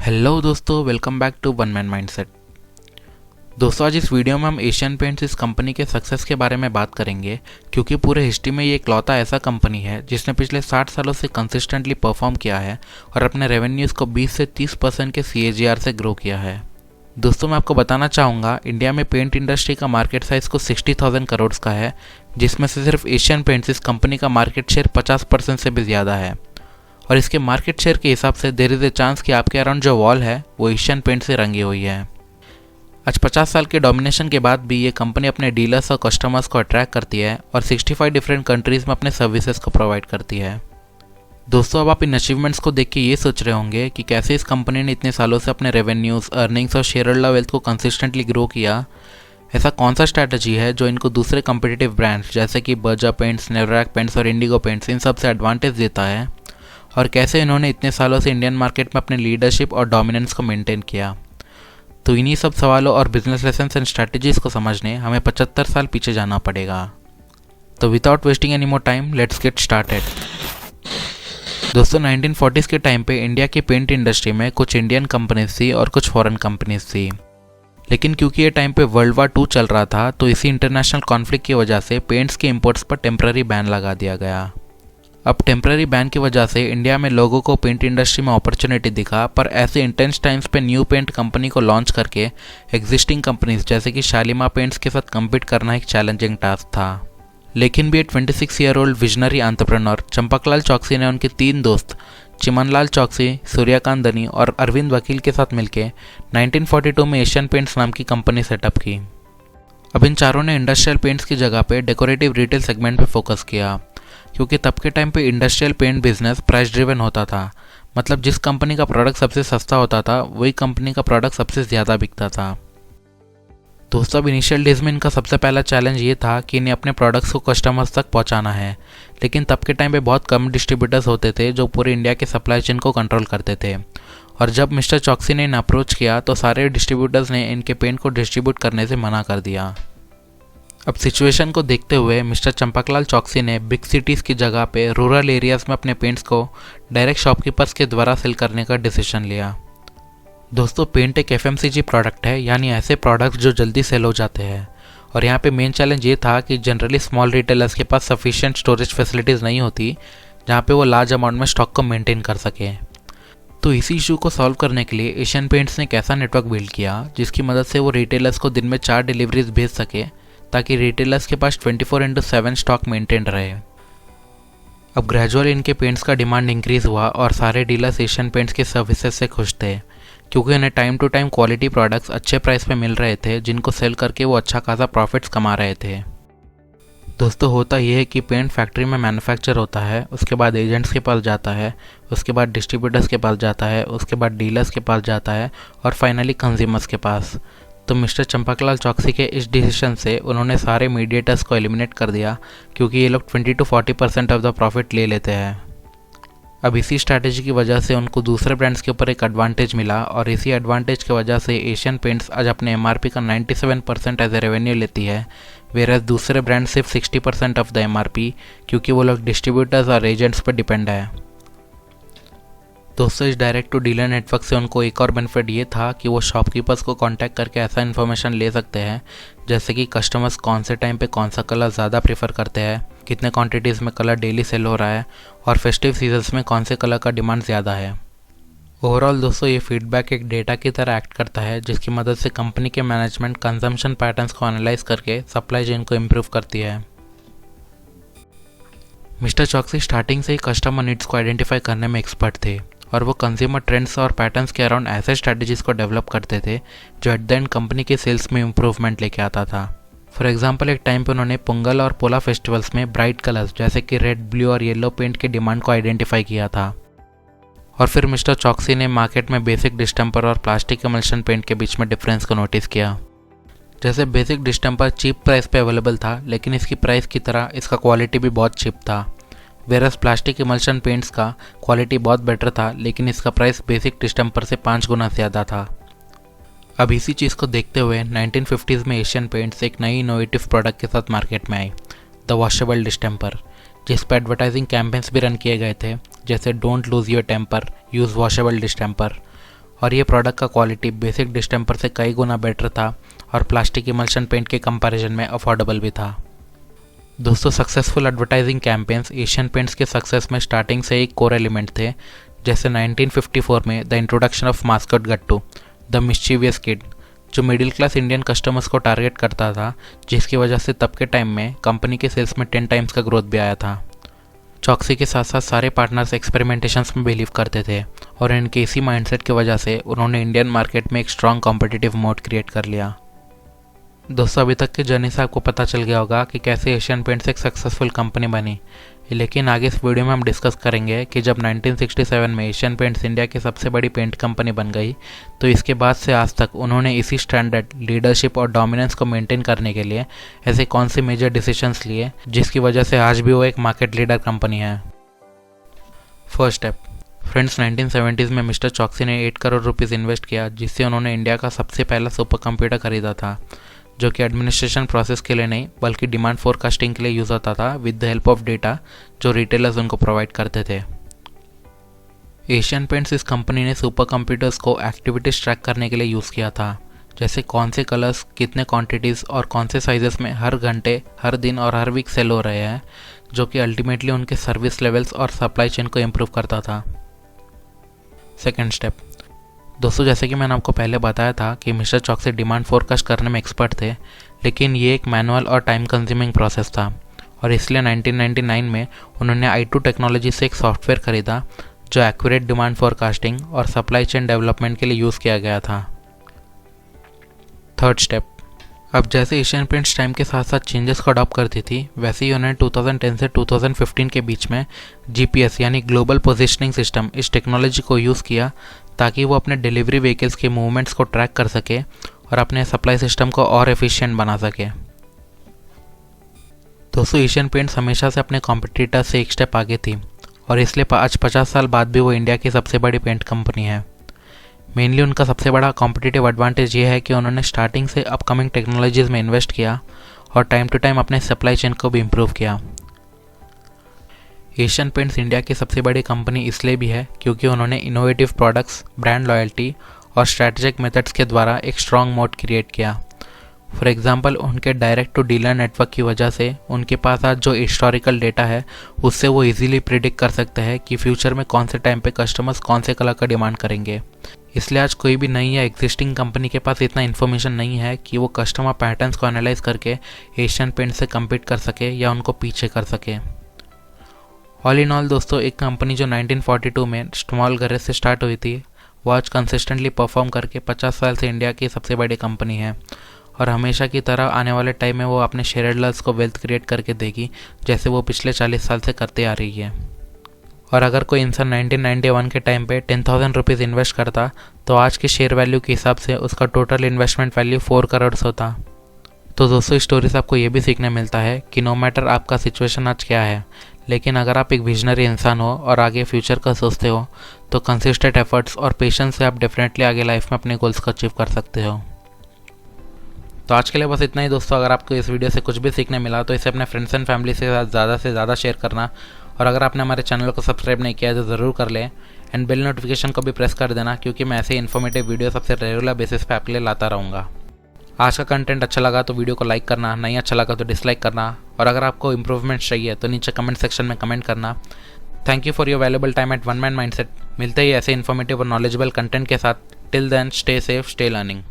Hello दोस्तों, welcome back to one man mindset. दोस्तों, आज इस वीडियो में हम एशियन पेंट्स इस कंपनी के सक्सेस के बारे में बात करेंगे, क्योंकि पूरे हिस्ट्री में ये इकलौता ऐसा कंपनी है जिसने पिछले 60 सालों से कंसिस्टेंटली परफॉर्म किया है और अपने रेवेन्यूज़ को 20 से 30% के CAGR से ग्रो किया है। दोस्तों, मैं आपको बताना चाहूँगा, इंडिया में पेंट इंडस्ट्री का मार्केट साइज़ को 60,000 करोड़ का है, जिसमें से सिर्फ एशियन पेंट्स इस कंपनी का मार्केट शेयर 50% से भी ज़्यादा है। और इसके मार्केट शेयर के हिसाब से देयर इज़ ए चांस कि आपके अराउंड जो वॉल है वो एशियन पेंट से रंगी हुई है। आज 50 साल के डोमिनेशन के बाद भी ये कंपनी अपने डीलर्स और कस्टमर्स को अट्रैक्ट करती है और 65 डिफरेंट कंट्रीज़ में अपने सर्विसेज को प्रोवाइड करती है। दोस्तों, अब आप इन अचीवमेंट्स को देख के ये सोच रहे होंगे कि कैसे इस कंपनी ने इतने सालों से अपने रेवेन्यूज़, अर्निंग्स और शेयर होल्डर वेल्थ को कंसिस्टेंटली ग्रो किया। ऐसा कौन सा स्ट्रैटेजी है जो इनको दूसरे कम्पिटिटिव ब्रांड्स जैसे कि बर्जा पेंट्स, नेवरैक पेंट्स और इंडिगो पेंट्स इन सब से एडवांटेज देता है, और कैसे इन्होंने इतने सालों से इंडियन मार्केट में अपने लीडरशिप और डोमिनेंस को मेंटेन किया। तो इन्हीं सब सवालों और बिजनेस लेसन्स एंड स्ट्रैटेजीज़ को समझने हमें 75 साल पीछे जाना पड़ेगा। तो without wasting any more time, let's get started. दोस्तों, 1940s के टाइम पे इंडिया की पेंट इंडस्ट्री में कुछ इंडियन कंपनीज थी और कुछ फॉरेन कंपनीज थी। लेकिन क्योंकि ये टाइम पे वर्ल्ड वार 2 चल रहा था, तो इसी इंटरनेशनल कॉन्फ्लिक्ट की वजह से पेंट्स के इंपोर्ट्स पर टेम्पररी बैन लगा दिया गया। अब टेम्पररी बैन की वजह से इंडिया में लोगों को पेंट इंडस्ट्री में अपॉर्चुनिटी दिखा, पर ऐसे इंटेंस टाइम्स पे न्यू पेंट कंपनी को लॉन्च करके एग्जिस्टिंग कंपनीज जैसे कि शालीमार पेंट्स के साथ कम्पीट करना एक चैलेंजिंग टास्क था। लेकिन भी 26 year old visionary entrepreneur Champaklal चौकसी ने उनके 3 दोस्त चिमनलाल चौकसी, सूर्यकांत दनी और अरविंद वकील के साथ मिलकर 1942 में एशियन पेंट्स नाम की कंपनी सेटअप की। अब इन चारों ने इंडस्ट्रियल पेंट्स की जगह पे डेकोरेटिव रिटेल सेगमेंट पे फोकस किया, क्योंकि तब के टाइम पे industrial paint business price driven होता था। मतलब जिस कंपनी का प्रोडक्ट सबसे सस्ता होता था, वही कंपनी का प्रोडक्ट सबसे ज़्यादा बिकता था। दोस्तों, अब इनिशियल डेज में इनका सबसे पहला चैलेंज ये था कि इन्हें अपने प्रोडक्ट्स को कस्टमर्स तक पहुंचाना है। लेकिन तब के टाइम पे बहुत कम डिस्ट्रीब्यूटर्स होते थे जो पूरे इंडिया के सप्लाई चेन को कंट्रोल करते थे। और जब मिस्टर चौकसी ने इन्हें अप्रोच किया, तो सारे डिस्ट्रीब्यूटर्स ने इनके पेंट को डिस्ट्रीब्यूट करने से मना कर दिया। अब सिचुएशन को देखते हुए मिस्टर चंपकलाल चौकसी ने बिग सिटीज़ की जगह पे रूरल एरियाज़ में अपने पेंट्स को डायरेक्ट शॉपकीपर्स के द्वारा सेल करने का डिसीजन लिया। दोस्तों, पेंट एक FMCG प्रोडक्ट है, यानी ऐसे प्रोडक्ट्स जो जल्दी सेल हो जाते हैं। और यहाँ पे मेन चैलेंज ये था कि जनरली स्मॉल रिटेलर्स के पास सफिशिएंट स्टोरेज फैसिलिटीज़ नहीं होती जहाँ पे वो लार्ज अमाउंट में स्टॉक को मेंटेन कर सके। तो इसी इशू को सॉल्व करने के लिए एशियन पेंट्स ने एक ऐसा नेटवर्क बिल्ड किया जिसकी मदद से वो रिटेलर्स को दिन में 4 डिलीवरीज भेज सके, ताकि रिटेलर्स के पास 24/7 स्टॉक मेंटेन रहे। अब ग्रेजुअली इनके पेंट्स का डिमांड इंक्रीज़ हुआ और सारे डीलर्स एशियन पेंट्स के सर्विसेज से खुश थे, क्योंकि उन्हें time to time quality products अच्छे प्राइस पे मिल रहे थे, जिनको सेल करके वो अच्छा खासा प्रॉफिट्स कमा रहे थे। दोस्तों, होता यह है कि पेंट फैक्ट्री में मैन्युफैक्चर होता है, उसके बाद एजेंट्स के पास जाता है, उसके बाद डिस्ट्रीब्यूटर्स के पास जाता है, उसके बाद डीलर्स के पास जाता है और फाइनली कंज्यूमर्स के पास। तो मिस्टर चंपकलाल चौकसी के इस डिसीजन से उन्होंने सारे मीडिएटर्स को एलिमिनेट कर दिया, क्योंकि ये लोग 20 to 40% ऑफ द प्रॉफिट ले लेते हैं। अब इसी स्ट्रैटेजी की वजह से उनको दूसरे ब्रांड्स के ऊपर एक एडवांटेज मिला, और इसी एडवांटेज की वजह से एशियन पेंट्स आज अपने MRP का 97% एज ए रेवेन्यू लेती है, वेरएज दूसरे ब्रांड सिर्फ 60% ऑफ द MRP, क्योंकि वो लोग डिस्ट्रीब्यूटर्स और एजेंट्स पर डिपेंड है। दोस्तों, इस डायरेक्ट टू डीलर नेटवर्क से उनको एक और बेनिफिट ये था कि वो शॉपकीपर्स को कांटेक्ट करके ऐसा इन्फॉर्मेशन ले सकते हैं, जैसे कि कस्टमर्स कौन से टाइम पे कौन सा कलर ज़्यादा प्रेफर करते हैं, कितने क्वांटिटीज़ में कलर डेली सेल हो रहा है और फेस्टिव सीजन्स में कौन से कलर का डिमांड ज़्यादा है। ओवरऑल दोस्तों, ये फीडबैक एक डेटा की तरह एक्ट करता है, जिसकी मदद से कंपनी के मैनेजमेंट कंजम्पशन पैटर्न्स को एनालाइज करके सप्लाई चेन को इम्प्रूव करती है। मिस्टर चौकसी स्टार्टिंग से ही कस्टमर नीड्स को आइडेंटिफाई करने में एक्सपर्ट थे, और वो कंज्यूमर ट्रेंड्स और पैटर्न्स के अराउंड ऐसे स्ट्रैटेजीज़ को डेवलप करते थे जो एट द एंड कंपनी के सेल्स में इम्प्रूवमेंट लेके आता था। फॉर एग्जांपल, एक टाइम पे उन्होंने पोंगल और पोला फेस्टिवल्स में ब्राइट कलर्स जैसे कि रेड, ब्लू और येलो पेंट के डिमांड को आइडेंटिफाई किया था। और फिर मिस्टर चौकसी ने मार्केट में बेसिक डिस्टेम्पर और प्लास्टिक इमल्शन पेंट के बीच में डिफरेंस को नोटिस किया। जैसे बेसिक डिस्टेम्पर चीप प्राइस पे अवेलेबल था, लेकिन इसकी प्राइस की तरह इसका क्वालिटी भी बहुत चीप था, वेरस प्लास्टिक इमल्शन पेंट्स का क्वालिटी बहुत बेटर था, लेकिन इसका प्राइस बेसिक डिस्टेम्पर से 5 गुना ज़्यादा था। अब इसी चीज़ को देखते हुए 1950s में एशियन पेंट्स एक नई इनोवेटिव प्रोडक्ट के साथ मार्केट में आई, द वॉशेबल डिस्टेम्पर, जिस पर एडवर्टाइजिंग कैंपेन्स भी रन किए गए थे, जैसे don't lose your temper, use washable distemper. और ये प्रोडक्ट का क्वालिटी बेसिक डिस्टेम्पर से कई गुना बेटर था और प्लास्टिक इमल्शन पेंट के कंपैरिजन में अफोर्डेबल भी था। दोस्तों, successful advertising campaigns Asian Paints के सक्सेस में स्टार्टिंग से एक कोर एलिमेंट थे। जैसे 1954 में the introduction of mascot Gattu the mischievous kid, जो मिडिल क्लास इंडियन कस्टमर्स को टारगेट करता था, जिसकी वजह से तब के टाइम में कंपनी के सेल्स में 10 टाइम्स का ग्रोथ भी आया था। चॉक्सी के साथ साथ सारे पार्टनर्स एक्सपेरिमेंटेशंस में बिलीव करते थे और इनके इसी माइंडसेट की वजह से उन्होंने इंडियन मार्केट में एक स्ट्रॉन्ग कॉम्पिटिटिव मोड क्रिएट कर लिया। दोस्तों, अभी तक की जर्नी से आपको पता चल गया होगा कि कैसे एशियन पेंट्स एक सक्सेसफुल कंपनी बनी, लेकिन आगे इस वीडियो में हम डिस्कस करेंगे कि जब 1967 में एशियन पेंट्स इंडिया की सबसे बड़ी पेंट कंपनी बन गई, तो इसके बाद से आज तक उन्होंने इसी स्टैंडर्ड, लीडरशिप और डोमिनेंस को मेंटेन करने के लिए ऐसे कौन से मेजर डिसीजंस लिए जिसकी वजह से आज भी वो एक मार्केट लीडर कंपनी है। फर्स्ट स्टेप, फ्रेंड्स, 1970s में मिस्टर चॉक्सी ने 8 करोड़ रुपीज़ इन्वेस्ट किया, जिससे उन्होंने इंडिया का सबसे पहला सुपर कंप्यूटर खरीदा था, जो कि एडमिनिस्ट्रेशन प्रोसेस के लिए नहीं बल्कि डिमांड फोरकास्टिंग के लिए यूज़ होता था with the help of data जो रिटेलर्स उनको प्रोवाइड करते थे। एशियन पेंट्स इस कंपनी ने सुपर कंप्यूटर्स को एक्टिविटीज ट्रैक करने के लिए यूज़ किया था, जैसे कौन से कलर्स, कितने क्वांटिटीज़ और कौन से साइजेस में हर घंटे, हर दिन और हर वीक सेल हो रहे हैं, जो कि अल्टीमेटली उनके सर्विस लेवल्स और सप्लाई चेन को इम्प्रूव करता था। सेकेंड स्टेप, दोस्तों, जैसे कि मैंने आपको पहले बताया था कि मिस्टर चॉक्सी डिमांड फोरकास्ट करने में एक्सपर्ट थे, लेकिन ये एक मैनुअल और टाइम कंज्यूमिंग प्रोसेस था और इसलिए 1999 में उन्होंने i2 टेक्नोलॉजी से एक सॉफ्टवेयर खरीदा जो एक्यूरेट डिमांड फोरकास्टिंग और सप्लाई चेन डेवलपमेंट के लिए यूज़ किया गया था। थर्ड स्टेप, अब जैसे एशियन पेंट्स टाइम के साथ साथ चेंजेस को अडॉप्ट करती थी, वैसे ही उन्होंने 2010 से 2015 के बीच में GPS यानी ग्लोबल पोजिशनिंग सिस्टम, इस टेक्नोलॉजी को यूज़ किया ताकि वो अपने डिलीवरी व्हीकल्स के मूवमेंट्स को ट्रैक कर सके और अपने सप्लाई सिस्टम को और एफिशिएंट बना सके। दोस्तों, एशियन पेंट्स हमेशा से अपने कॉम्पिटिटर से एक स्टेप आगे थी और इसलिए आज 50 साल बाद भी वो इंडिया की सबसे बड़ी पेंट कंपनी है। मेनली उनका सबसे बड़ा कॉम्पिटिटिव एडवांटेज ये है कि उन्होंने स्टार्टिंग से अपकमिंग टेक्नोलॉजीज़ में इन्वेस्ट किया और टाइम टू टाइम अपने सप्लाई चेन को भी इम्प्रूव किया। एशियन पेंट्स इंडिया की सबसे बड़ी कंपनी इसलिए भी है क्योंकि उन्होंने इनोवेटिव प्रोडक्ट्स, ब्रांड लॉयल्टी और स्ट्रैटेजिक मेथड्स के द्वारा एक स्ट्रॉन्ग मोड क्रिएट किया। फॉर एग्जांपल, उनके डायरेक्ट टू डीलर नेटवर्क की वजह से उनके पास आज जो हिस्टोरिकल डेटा है उससे वो इजीली प्रिडिक्ट कर सकते हैं कि फ्यूचर में कौन से टाइम पे कस्टमर्स कौन से कलर का डिमांड करेंगे। इसलिए आज कोई भी नई या एग्जिस्टिंग कंपनी के पास इतना इन्फॉर्मेशन नहीं है कि वो कस्टमर पैटर्न्स को एनालाइज करके एशियन पेंट से कम्पीट कर सके या उनको पीछे कर सके। ऑल इन ऑल दोस्तों, एक कंपनी जो 1942 में स्मॉल गैरेज से स्टार्ट हुई थी, वो आज कंसिस्टेंटली परफॉर्म करके 50 साल से इंडिया की सबसे बड़ी कंपनी है और हमेशा की तरह आने वाले टाइम में वो अपने शेयर होल्डर्स को वेल्थ क्रिएट करके देगी, जैसे वो पिछले 40 साल से करते आ रही है। और अगर कोई इंसान 1991 के टाइम पे 10,000 रुपीज़ इन्वेस्ट करता तो आज के शेयर वैल्यू के हिसाब से उसका टोटल इन्वेस्टमेंट वैल्यू 4 करोड़ होता। तो दोस्तों, इस स्टोरी से आपको ये भी सीखने मिलता है कि नो मैटर आपका सिचुएशन आज क्या है, लेकिन अगर आप एक विजनरी इंसान हो और आगे फ्यूचर का सोचते हो तो कंसिस्टेंट एफर्ट्स और पेशेंस से आप डेफिनेटली आगे लाइफ में अपने गोल्स को अचीव कर सकते हो। तो आज के लिए बस इतना ही दोस्तों। अगर आपको इस वीडियो से कुछ भी सीखने मिला तो इसे अपने फ्रेंड्स एंड फैमिली से ज़्यादा शेयर करना, और अगर आपने हमारे चैनल को सब्सक्राइब नहीं किया तो ज़रूर कर लें एंड बेल नोटिफिकेशन को भी प्रेस कर देना, क्योंकि मैं ऐसे इन्फॉर्मेटिव वीडियो सबसे रेगुलर बेसिस पे आपके लिए लाता रहूँगा। आज का कंटेंट अच्छा लगा तो वीडियो को लाइक करना, नहीं अच्छा लगा तो डिसलाइक करना, और अगर आपको इंप्रूवमेंट चाहिए तो नीचे कमेंट सेक्शन में कमेंट करना। Thank you for your valuable time at one man mindset. मिलते ही ऐसे इन्फॉर्मेटिव और नॉलेजेबल कंटेंट के साथ। Till then, stay safe, stay learning.